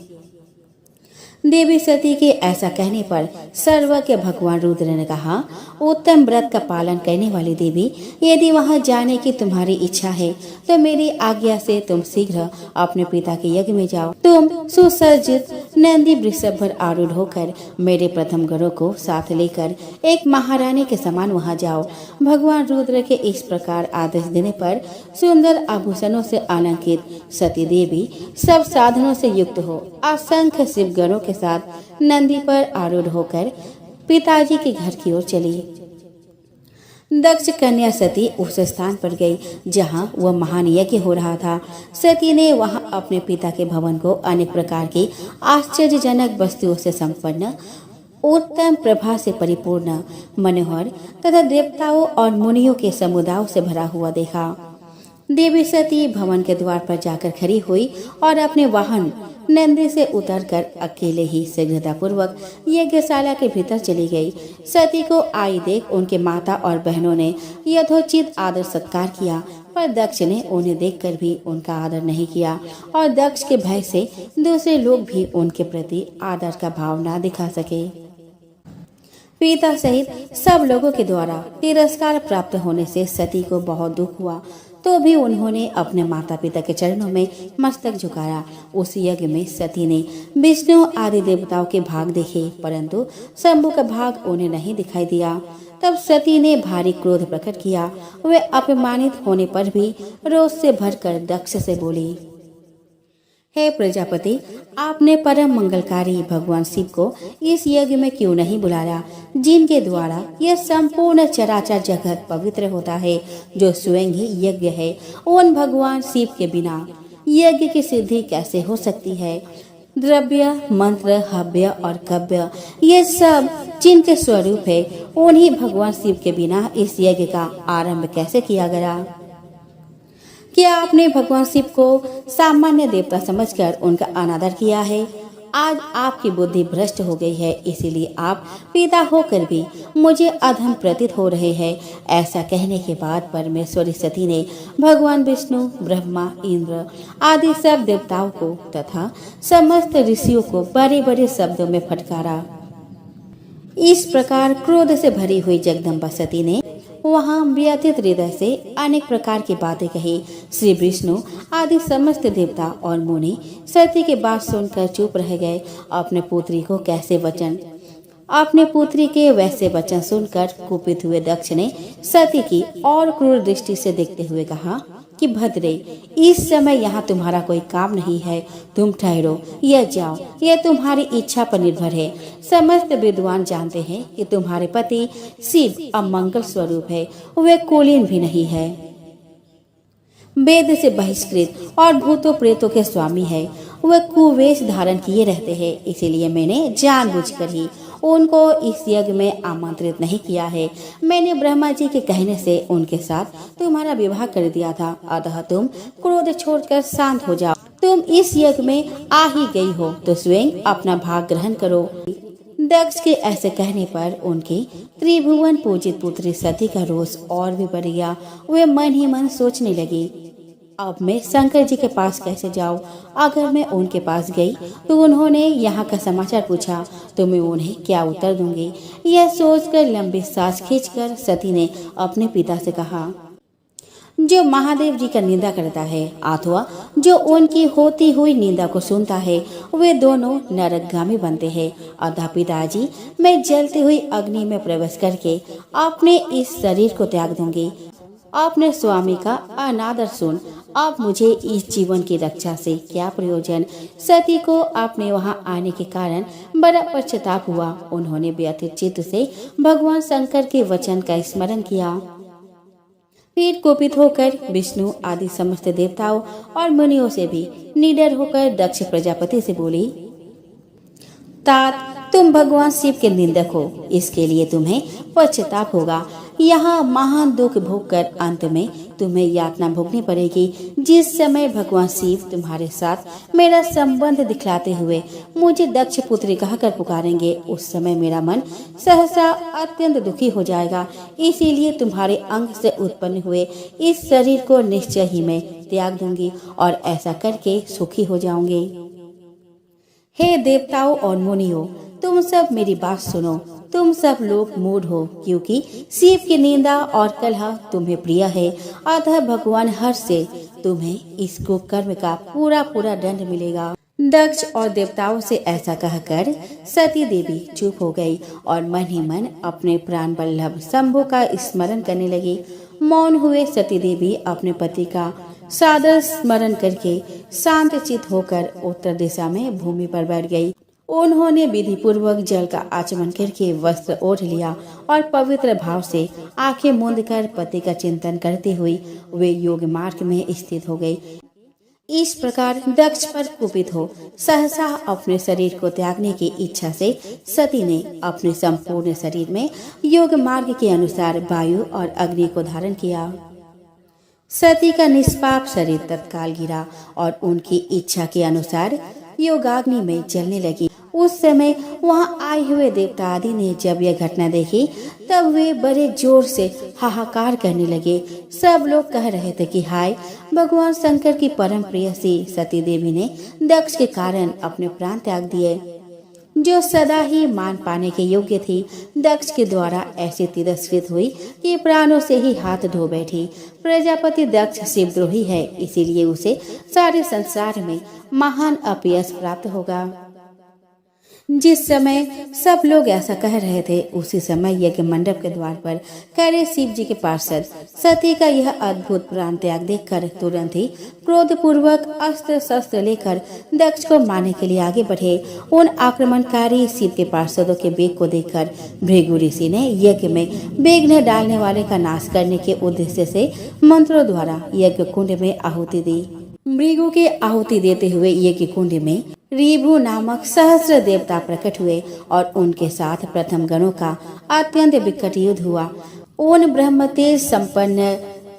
देवी सती के ऐसा कहने पर सर्व के भगवान रुद्र ने कहा, उत्तम व्रत का पालन करने वाली देवी, यदि वहां जाने की तुम्हारी इच्छा है तो मेरी आज्ञा से तुम शीघ्र अपने पिता के यज्ञ में जाओ। तुम सुसज्जित नंदी वृषभ पर आरूढ़ होकर मेरे प्रथम गरुड़ को साथ लेकर एक महारानी के समान वहां जाओ। भगवान रुद्र के इस प्रकार आदेश देने पर सुंदर आभूषणों से अलंकृत सती देवी सब साधनों से युक्त हो असंख्य शिव गणों के साथ नंदी पर आरूढ़ होकर पिताजी के घर की ओर चली। दक्ष कन्या सती उस स्थान पर गई जहां वह महान यज्ञ हो रहा था। सती ने वहां अपने पिता के भवन को अनेक प्रकार की आश्चर्यजनक वस्तुओं से संपन्न, उत्तम प्रभा से परिपूर्ण, मनोहर तथा देवताओं और मुनियों के समुदायों से भरा हुआ देखा। देवी सती भवन के द्वार पर जाकर खड़ी हुई और अपने वाहन नंदी से उतरकर अकेले ही शीघ्रतापूर्वक यज्ञशाला के भीतर चली गई। सती को आई देख उनके माता और बहनों ने यथोचित आदर सत्कार किया, पर दक्ष ने उन्हें देखकर भी उनका आदर नहीं किया और दक्ष के भय से दूसरे लोग भी उनके प्रति आदर का भाव न दिखा सके। पिता सहित सब लोगों के द्वारा तिरस्कार प्राप्त होने से सती को बहुत दुख हुआ, तो भी उन्होंने अपने माता पिता के चरणों में मस्तक झुकाया। उस यज्ञ में सती ने विष्णु आदि देवताओं के भाग देखे, परंतु शंभु का भाग उन्हें नहीं दिखाई दिया। तब सती ने भारी क्रोध प्रकट किया। वे अपमानित होने पर भी रोष से भरकर दक्ष से बोली, हे प्रजापति, आपने परम मंगलकारी भगवान शिव को इस यज्ञ में क्यों नहीं बुलाया, जिनके द्वारा यह संपूर्ण चराचर जगत पवित्र होता है, जो स्वयं ही यज्ञ है। उन भगवान शिव के बिना यज्ञ की सिद्धि कैसे हो सकती है? द्रव्य, मंत्र, हव्य और कव्य, ये सब जिनके स्वरूप है, उन्हीं भगवान शिव के बिना इस यज्ञ का आरंभ कैसे किया गया? क्या आपने भगवान शिव को सामान्य देवता समझकर उनका अनादर किया है? आज आपकी बुद्धि भ्रष्ट हो गई है, इसीलिए आप पिता होकर भी मुझे अधम प्रतीत हो रहे हैं। ऐसा कहने के बाद परमेश्वरी सती ने भगवान विष्णु, ब्रह्मा, इंद्र आदि सब देवताओं को तथा समस्त ऋषियों को बड़े बड़े शब्दों में फटकारा। इस प्रकार क्रोध से भरी हुई जगदम्बा सती ने वहाँ व्यथित हृदय से अनेक प्रकार की बातें कही। श्री विष्णु आदि समस्त देवता और मुनि सती की बात सुनकर चुप रह गए। अपने पुत्री के वैसे वचन सुनकर कुपित हुए दक्ष ने सती की और क्रूर दृष्टि से देखते हुए कहा कि भद्रे, इस समय यहाँ तुम्हारा कोई काम नहीं है, तुम ठहरो या जाओ, यह तुम्हारी इच्छा पर निर्भर है। समस्त विद्वान जानते हैं कि तुम्हारे पति शिव अमंगल स्वरूप है, वे कुलीन भी नहीं है, वेद से बहिष्कृत और भूतों प्रेतों के स्वामी है। वह कुवेश धारण किए रहते हैं, इसीलिए मैंने जानबूझकर ही उनको इस यज्ञ में आमंत्रित नहीं किया है। मैंने ब्रह्मा जी के कहने से उनके साथ तुम्हारा विवाह कर दिया था, अतः तुम क्रोध छोड़कर शांत हो जाओ। तुम इस यज्ञ में आ ही गई हो तो स्वयं अपना भाग ग्रहण करो। दक्ष के ऐसे कहने पर उनकी त्रिभुवन पूजित पुत्री सती का रोष और भी बढ़ गया। वे मन ही मन सोचने लगी, अब मैं शंकर जी के पास कैसे जाऊं? अगर मैं उनके पास गई तो उन्होंने यहाँ का समाचार पूछा तो मैं उन्हें क्या उत्तर दूंगी? यह सोचकर लंबी सांस खींचकर सती ने अपने पिता से कहा, जो महादेव जी का निंदा करता है अथवा जो उनकी होती हुई निंदा को सुनता है, वे दोनों नरकगामी बनते हैं। अतः पिताजी, मैं जलती हुई अग्नि में प्रवेश करके अपने इस शरीर को त्याग दूंगी। अपने स्वामी का अनादर सुन, अब मुझे इस जीवन की रक्षा से क्या प्रयोजन? सती को अपने वहां आने के कारण बड़ा पश्चाताप हुआ। उन्होंने व्यथित चित्त से भगवान शंकर के वचन का स्मरण किया। फिर कुपित होकर विष्णु आदि समस्त देवताओं और मुनियों से भी निडर होकर दक्ष प्रजापति से बोली, तात, तुम भगवान शिव के निंदक हो, इसके लिए तुम्हें पश्चाताप होगा। यहाँ महान दुख भोग कर अंत में तुम्हें यातना भोगनी पड़ेगी। जिस समय भगवान शिव तुम्हारे साथ मेरा संबंध दिखलाते हुए मुझे दक्ष पुत्री कहकर पुकारेंगे, उस समय मेरा मन सहसा अत्यंत दुखी हो जाएगा। इसीलिए तुम्हारे अंग से उत्पन्न हुए इस शरीर को निश्चय ही मैं त्याग दूंगी और ऐसा करके सुखी हो जाऊंगी। हे देवताओं और मुनियों, तुम सब मेरी बात सुनो। तुम सब लोग मूढ़ हो, क्योंकि शिव की निंदा और कलह तुम्हें प्रिय है। अतः भगवान हर्ष से तुम्हें इस कुकर्म का पूरा दंड मिलेगा। दक्ष और देवताओं से ऐसा कहकर सती देवी चुप हो गई और मन ही मन अपने प्राण वल्लभ शंभु का स्मरण करने लगी। मौन हुए सती देवी अपने पति का सादर स्मरण करके शांत चित होकर उत्तर दिशा में भूमि पर बैठ गई। उन्होंने विधि पूर्वक जल का आचमन करके वस्त्र ओढ़ लिया और पवित्र भाव से आंखें मूंद कर पति का चिंतन करते हुए वे योग मार्ग में स्थित हो गई। इस प्रकार दक्ष पर कुपित हो सहसा अपने शरीर को त्यागने की इच्छा से सती ने अपने संपूर्ण शरीर में योग मार्ग के अनुसार वायु और अग्नि को धारण किया। सती का निष्पाप शरीर तत्काल गिरा और उनकी इच्छा के अनुसार योगाग्नि में जलने लगी। उस समय वहां आए हुए देवता आदि ने जब यह घटना देखी तब वे बड़े जोर से हाहाकार करने लगे। सब लोग कह रहे थे कि हाय, भगवान शंकर की परम प्रेयसी सती देवी ने दक्ष के कारण अपने प्राण त्याग दिए, जो सदा ही मान पाने के योग्य थी। दक्ष के द्वारा ऐसे तिरस्कृत हुई कि प्राणों से ही हाथ धो बैठी। प्रजापति दक्ष शिवद्रोही है, इसीलिए उसे सारे संसार में महान अपयश प्राप्त होगा। जिस समय सब लोग ऐसा कह रहे थे, उसी समय यज्ञ मंडप के द्वार पर खड़े शिव जी के पार्षद सती का यह अद्भुत प्राण त्याग देखकर तुरंत ही क्रोध पूर्वक अस्त्र शस्त्र लेकर दक्ष को मारने के लिए आगे बढ़े। उन आक्रमणकारी शिव के पार्षदों के वेग को देखकर भृगु ऋषि ने यज्ञ में विघ्न डालने वाले का नाश करने के उद्देश्य से मंत्रों द्वारा यज्ञ कुंड में आहुति दी। भृगु के आहुति देते हुए यज्ञ कुंड में ऋभु नामक सहस्र देवता प्रकट हुए और उनके साथ प्रथम गणों का अत्यंत विकट युद्ध हुआ। उन ब्रह्म तेज संपन्न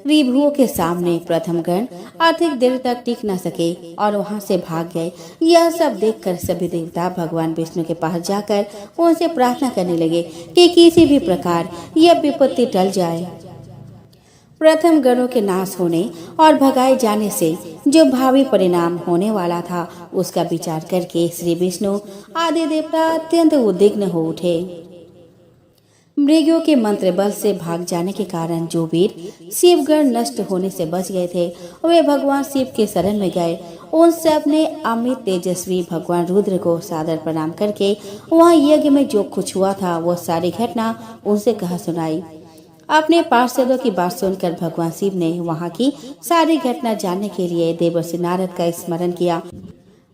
ऋभुओं के सामने प्रथम गण अधिक देर तक टिक न सके और वहां से भाग गए। यह सब देखकर सभी देवता भगवान विष्णु के पास जाकर उनसे प्रार्थना करने लगे कि किसी भी प्रकार यह विपत्ति टल जाए। प्रथम गणों के नाश होने और भगाए जाने से जो भावी परिणाम होने वाला था, उसका विचार करके श्री विष्णु आदि देवता अत्यंत उद्विग्न हो उठे। मृगों के मंत्र बल से भाग जाने के कारण जो वीर शिवगण नष्ट होने से बच गए थे, वे भगवान शिव के शरण में गए। उन सब ने अमित तेजस्वी भगवान रुद्र को सादर प्रणाम करके वहाँ यज्ञ में जो कुछ हुआ था वो सारी घटना उनसे कह सुनाई। अपने पार्षदों की बात सुनकर भगवान शिव ने वहाँ की सारी घटना जानने के लिए देवर्षि नारद का स्मरण किया।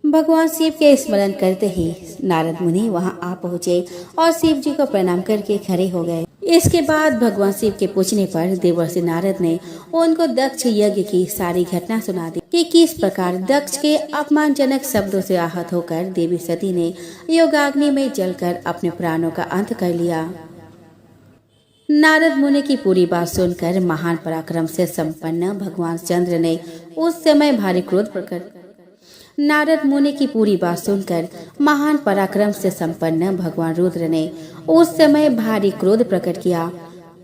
भगवान शिव के स्मरण करते ही नारद मुनि वहां आ पहुँचे और शिव जी को प्रणाम करके खड़े हो गए। इसके बाद भगवान शिव के पूछने पर देवर्षि नारद ने उनको दक्ष यज्ञ की सारी घटना सुना दी कि किस प्रकार दक्ष के अपमानजनक शब्दों से आहत होकर देवी सती ने योगाग्नि में जलकर अपने प्राणों का अंत कर लिया। नारद मुनि की पूरी बात सुनकर महान पराक्रम से संपन्न भगवान चंद्र ने उस समय भारी क्रोध प्रकट नारद मुनि की पूरी बात सुनकर महान पराक्रम से संपन्न भगवान रुद्र ने उस समय भारी क्रोध प्रकट किया।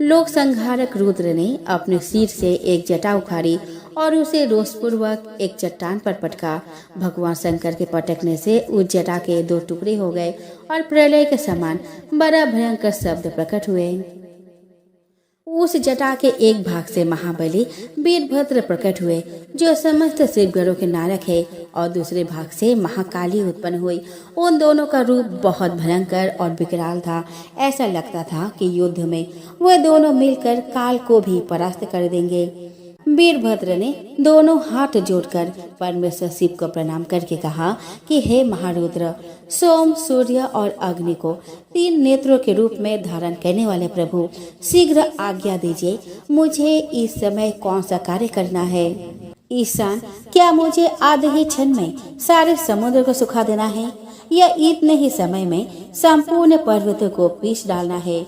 लोक संहारक रुद्र ने अपने सिर से एक जटा उखाड़ी और उसे रोषपूर्वक एक चट्टान पर पटका। भगवान शंकर के पटकने से उस जटा के दो टुकड़े हो गए और प्रलय के समान बड़ा भयंकर शब्द प्रकट हुए। उस जटा के एक भाग से महाबली वीरभद्र प्रकट हुए, जो समस्त शिवगणों के नायक है, और दूसरे भाग से महाकाली उत्पन्न हुई। उन दोनों का रूप बहुत भयंकर और विकराल था। ऐसा लगता था कि युद्ध में वे दोनों मिलकर काल को भी परास्त कर देंगे। वीरभद्र ने दोनों हाथ जोड़कर परमेश्वर शिव को प्रणाम करके कहा कि हे महारुद्र, सोम, सूर्य और अग्नि को तीन नेत्रों के रूप में धारण करने वाले प्रभु, शीघ्र आज्ञा दीजिए, मुझे इस समय कौन सा कार्य करना है। ईशान, क्या मुझे आधे ही क्षण में सारे समुद्र को सुखा देना है, या इतने ही समय में संपूर्ण पर्वत को पीस डालना है।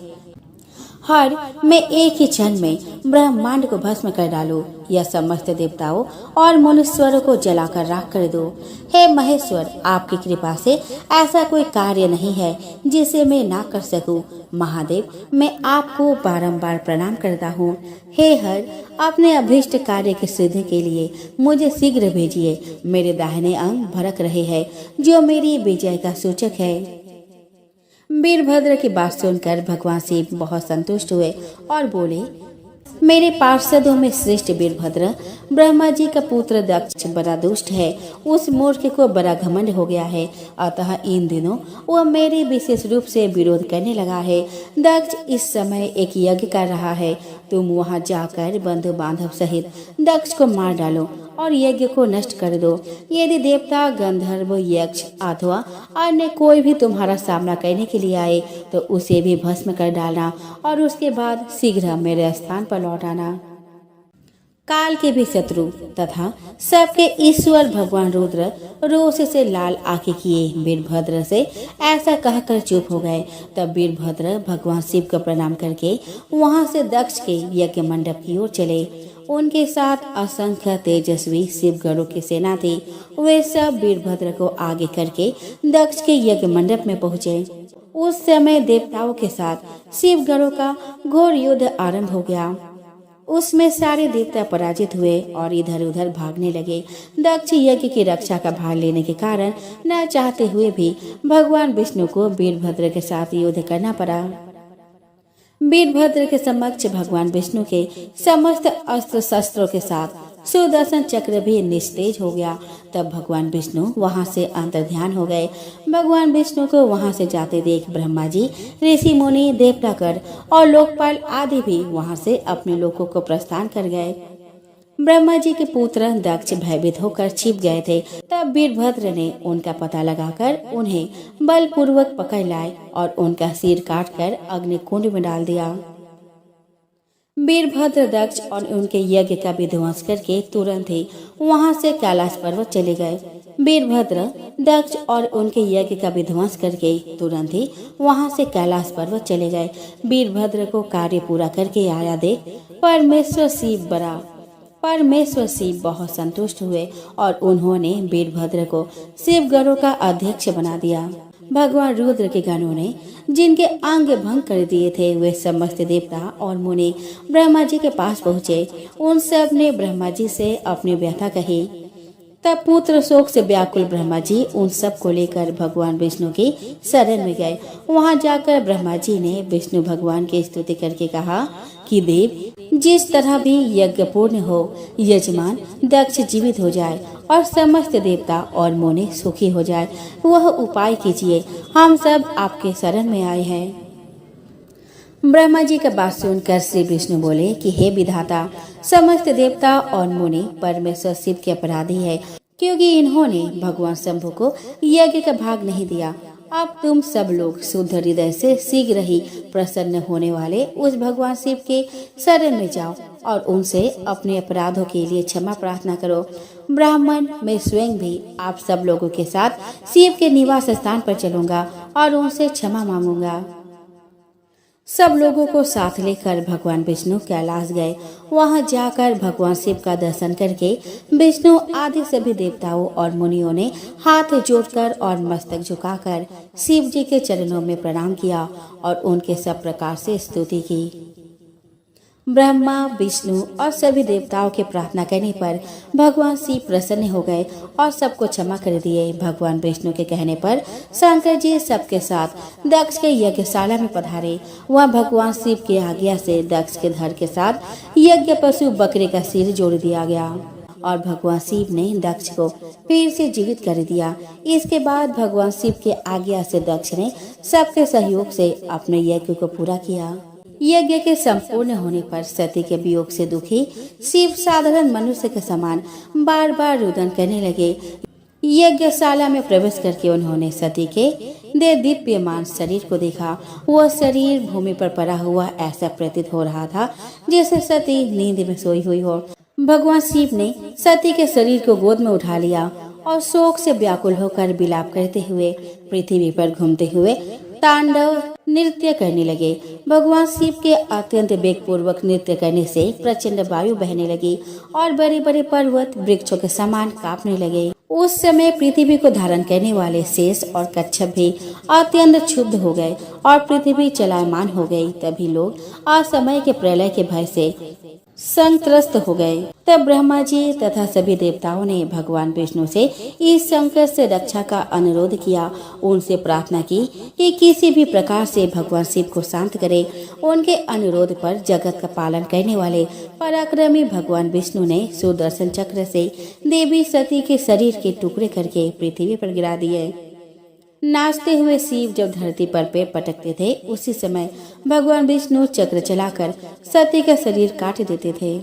हर मैं एक ही क्षण में ब्रह्मांड को भस्म कर डालूं या समस्त देवताओं और मनुष्यरों को जलाकर राख कर दो। हे महेश्वर, आपकी कृपा से ऐसा कोई कार्य नहीं है जिसे मैं ना कर सकूं। महादेव, मैं आपको बारंबार प्रणाम करता हूँ। हे हर, अपने अभीष्ट कार्य की सिद्धि के लिए मुझे शीघ्र भेजिए। मेरे दाहिने अंग भड़क रहे हैं जो मेरी विजय का सूचक है। वीरभद्र की बात सुनकर भगवान शिव बहुत संतुष्ट हुए और बोले, मेरे पार्षदों में श्रेष्ठ वीरभद्र, ब्रह्मा जी का पुत्र दक्ष बड़ा दुष्ट है। उस मूर्ख को बड़ा घमंड हो गया है, अतः इन दिनों वह मेरे विशेष रूप से विरोध करने लगा है। दक्ष इस समय एक यज्ञ कर रहा है। तुम वहां जाकर बंधु बांधव सहित दक्ष को मार डालो और यज्ञ को नष्ट कर दो। यदि देवता, गंधर्व, यक्ष अथवा अन्य कोई भी तुम्हारा सामना करने के लिए आए तो उसे भी भस्म कर डालना और उसके बाद शीघ्र मेरे स्थान पर लौट आना। काल के भी शत्रु तथा सबके ईश्वर भगवान रुद्र रोष से लाल आंखें किए वीरभद्र से ऐसा कहकर चुप हो गए। तब वीरभद्र भगवान शिव को प्रणाम करके वहां से दक्ष के यज्ञ मंडप की ओर चले। उनके साथ असंख्य तेजस्वी शिवगणों की सेना थी। वे सब वीरभद्र को आगे करके दक्ष के यज्ञ मंडप में पहुंचे। उस समय देवताओं के साथ शिवगणों का घोर युद्ध आरंभ हो गया। उसमें सारे देवता पराजित हुए और इधर उधर भागने लगे। दक्ष यज्ञ की रक्षा का भाग लेने के कारण न चाहते हुए भी भगवान विष्णु को वीरभद्र के साथ युद्ध करना पड़ा। वीरभद्र के समक्ष भगवान विष्णु के समस्त अस्त्र शस्त्रों के साथ सुदर्शन चक्र भी निस्तेज हो गया। तब भगवान विष्णु वहां से अंतर्ध्यान हो गए। भगवान विष्णु को वहां से जाते देख ब्रह्मा जी, ऋषि मुनि, देवतागण और लोकपाल आदि भी वहां से अपने लोकों को प्रस्थान कर गए। ब्रह्मा जी के पुत्र दक्ष भयभीत होकर छिप गए थे। तब वीरभद्र ने उनका पता लगाकर उन्हें बलपूर्वक पकड़ लाए और उनका सिर काटकर अग्निकुंड में डाल दिया। वीरभद्र दक्ष और उनके यज्ञ का विध्वंस करके तुरंत ही वहां से कैलाश पर्वत चले गए। वीरभद्र दक्ष और उनके यज्ञ का विध्वंस करके तुरंत ही वहां से कैलाश पर्वत चले गए। वीरभद्र को कार्य पूरा करके आया देख परमेश्वर शिव बहुत संतुष्ट हुए और उन्होंने वीरभद्र को शिवगणों का अध्यक्ष बना दिया। भगवान रुद्र के गणों ने जिनके अंग भंग कर दिए थे वे समस्त देवता और मुनि ब्रह्मा जी के पास पहुँचे। उन सब ने ब्रह्मा जी से अपनी व्यथा कही। तब पुत्र शोक से व्याकुल ब्रह्मा जी उन सब को लेकर भगवान विष्णु की शरण में गए। वहां जाकर ब्रह्मा जी ने विष्णु भगवान की स्तुति करके कहा कि देव, जिस तरह भी यज्ञ पूर्ण हो, यजमान दक्ष जीवित हो जाए और समस्त देवता और मुनि सुखी हो जाए, वह उपाय कीजिए। हम सब आपके शरण में आए हैं। ब्रह्मा जी का बात सुनकर श्री विष्णु बोले कि हे विधाता, समस्त देवता और मुनि परमेश्वर शिव के अपराधी है, क्योंकि इन्होंने भगवान शंभु को यज्ञ का भाग नहीं दिया। अब तुम सब लोग शुद्ध हृदय से शीघ्र ही प्रसन्न होने वाले उस भगवान शिव के शरण में जाओ और उनसे अपने अपराधों के लिए क्षमा प्रार्थना करो। ब्राह्मण, मैं स्वयं भी आप सब लोगों के साथ शिव के निवास स्थान पर चलूंगा और उनसे क्षमा मांगूंगा। सब लोगों को साथ लेकर भगवान विष्णु कैलाश गए। वहां जाकर भगवान शिव का दर्शन करके विष्णु आदि सभी देवताओं और मुनियों ने हाथ जोड़कर और मस्तक झुकाकर शिव जी के चरणों में प्रणाम किया और उनके सब प्रकार से स्तुति की। ब्रह्मा, विष्णु और सभी देवताओं के प्रार्थना करने पर भगवान शिव प्रसन्न हो गए और सबको क्षमा कर दिए। भगवान विष्णु के कहने पर शंकर जी सबके साथ दक्ष के यज्ञशाला में पधारे। वह भगवान शिव की आज्ञा से दक्ष के धड़ के साथ यज्ञ पशु बकरे का सिर जोड़ दिया गया और भगवान शिव ने दक्ष को फिर से जीवित कर दिया। इसके बाद भगवान शिव के आज्ञा से दक्ष ने सबके सहयोग से अपने यज्ञ को पूरा किया। यज्ञ के संपूर्ण होने पर सती के वियोग से दुखी शिव साधारण मनुष्य के समान बार बार रुदन करने लगे। यज्ञशाला में प्रवेश करके उन्होंने सती के दीप्यमान शरीर को देखा। वह शरीर भूमि पर पड़ा हुआ ऐसा प्रतीत हो रहा था जैसे सती नींद में सोई हुई हो। भगवान शिव ने सती के शरीर को गोद में उठा लिया और शोक से व्याकुल होकर विलाप करते हुए पृथ्वी पर घूमते हुए तांडव नृत्य करने लगे। भगवान शिव के अत्यंत वेगपूर्वक नृत्य करने से प्रचंड वायु बहने लगी और बड़े बड़े पर्वत वृक्षों के समान कांपने लगे। उस समय पृथ्वी को धारण करने वाले शेष और कच्छप भी अत्यंत क्षुब्ध हो गए और पृथ्वी चलायमान हो गई। तभी लोग असमय के प्रलय के भय से संत्रस्त हो गए। तब ब्रह्मा जी तथा सभी देवताओं ने भगवान विष्णु से इस संकट से रक्षा का अनुरोध किया। उनसे प्रार्थना की कि किसी भी प्रकार से भगवान शिव को शांत करे। उनके अनुरोध पर जगत का पालन करने वाले पराक्रमी भगवान विष्णु ने सुदर्शन चक्र से देवी सती के शरीर के टुकड़े करके पृथ्वी पर गिरा दिए। नाचते हुए शिव जब धरती पर पैर पटकते थे, उसी समय भगवान विष्णु चक्र चलाकर सती का शरीर काट देते थे।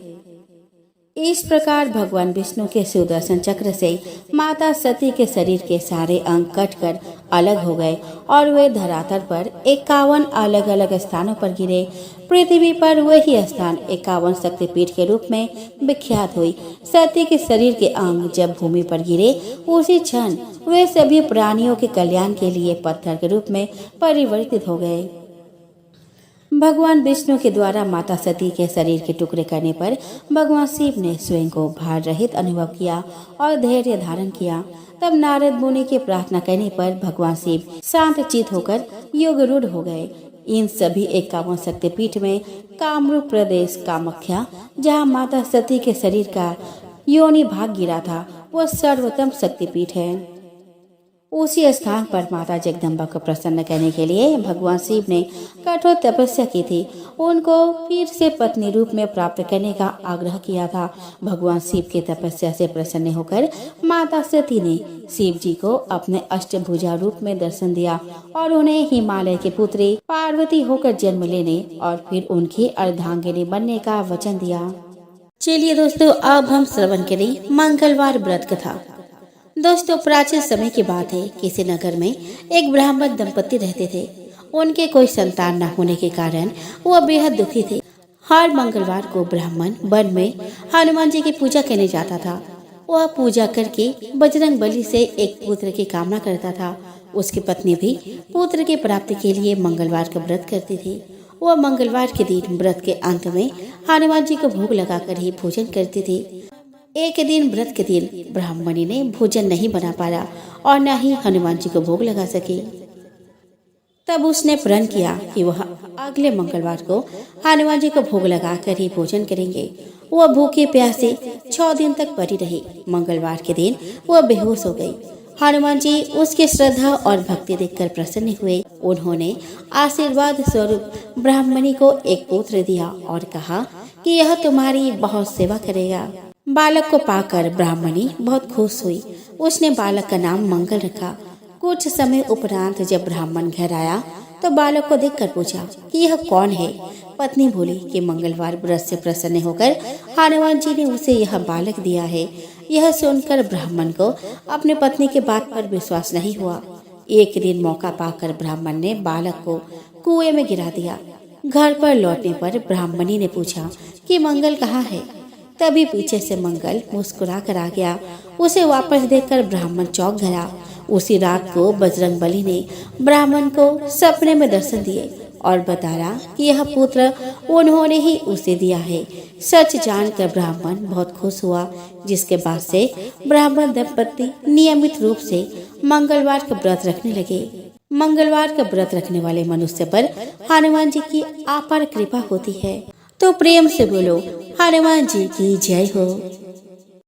इस प्रकार भगवान विष्णु के सुदर्शन चक्र से माता सती के शरीर के सारे अंग कटकर अलग हो गए और वे धरातल पर 51 अलग अलग स्थानों पर गिरे। पृथ्वी पर वही स्थान 51 शक्तिपीठ के रूप में विख्यात हुई। सती के शरीर के अंग जब भूमि पर गिरे, उसी क्षण वे सभी प्राणियों के कल्याण के लिए पत्थर के रूप में परिवर्तित हो गए। भगवान विष्णु के द्वारा माता सती के शरीर के टुकड़े करने पर भगवान शिव ने स्वयं को भार रहित अनुभव किया और धैर्य धारण किया। तब नारद मुनि के प्रार्थना करने पर भगवान शिव शांत चित होकर योग रूढ़ हो गए। इन सभी 51 शक्तिपीठ में कामरूप प्रदेश कामाख्या, जहाँ माता सती के शरीर का योनि भाग गिरा था, वह सर्वोत्तम शक्तिपीठ है। उसी स्थान पर माता जगदम्बा को प्रसन्न करने के लिए भगवान शिव ने कठोर तपस्या की थी। उनको फिर से पत्नी रूप में प्राप्त करने का आग्रह किया था। भगवान शिव की तपस्या से प्रसन्न होकर माता सती ने शिव जी को अपने अष्टभुजा रूप में दर्शन दिया और उन्हें हिमालय की पुत्री पार्वती होकर जन्म लेने और फिर उनकी अर्धांगिनी बनने का वचन दिया। चलिए दोस्तों, अब हम श्रवण करें मंगलवार व्रत कथा। दोस्तों, प्राचीन समय की बात है। किसी नगर में एक ब्राह्मण दंपति रहते थे। उनके कोई संतान न होने के कारण वह बेहद दुखी थे। हर मंगलवार को ब्राह्मण वन में हनुमान जी की पूजा करने जाता था। वह पूजा करके बजरंग बली से एक पुत्र की कामना करता था। उसकी पत्नी भी पुत्र की प्राप्ति के लिए मंगलवार का व्रत करती थी। वह मंगलवार के दिन व्रत के अंत में हनुमान जी को भोग लगाकर ही भोजन करती थी। एक दिन व्रत के दिन ब्राह्मणी ने भोजन नहीं बना पाया और न ही हनुमान जी को भोग लगा सकी। तब उसने प्रण किया कि वह अगले मंगलवार को हनुमान जी को भोग लगाकर ही भोजन करेंगे। वह भूखे प्यासे 6 दिन तक पड़ी रही। मंगलवार के दिन वह बेहोश हो गई। हनुमान जी उसकी श्रद्धा और भक्ति देखकर प्रसन्न हुए। उन्होंने आशीर्वाद स्वरूप ब्राह्मणी को एक पुत्र दिया और कहा कि यह तुम्हारी बहुत सेवा करेगा। बालक को पाकर ब्राह्मणी बहुत खुश हुई। उसने बालक का नाम मंगल रखा। कुछ समय उपरांत जब ब्राह्मण घर आया तो बालक को देखकर पूछा कि यह कौन है। पत्नी बोली कि मंगलवार व्रत से प्रसन्न होकर हनुमान जी ने उसे यह बालक दिया है। यह सुनकर ब्राह्मण को अपने पत्नी के बात पर विश्वास नहीं हुआ। एक दिन मौका पाकर ब्राह्मण ने बालक को कुएं में गिरा दिया। घर पर लौटने पर ब्राह्मणी ने पूछा कि मंगल कहाँ है। तभी पीछे से मंगल मुस्कुरा कर आ गया। उसे वापस देखकर ब्राह्मण चौंक गया। उसी रात को बजरंग बली ने ब्राह्मण को सपने में दर्शन दिए और बताया कि यह पुत्र उन्होंने ही उसे दिया है। सच जानकर ब्राह्मण बहुत खुश हुआ, जिसके बाद से ब्राह्मण दंपति नियमित रूप से मंगलवार का व्रत रखने लगे। मंगलवार का व्रत रखने वाले मनुष्य पर हनुमान जी की अपार कृपा होती है। तो प्रेम से बोलो हनुमान जी की जय हो।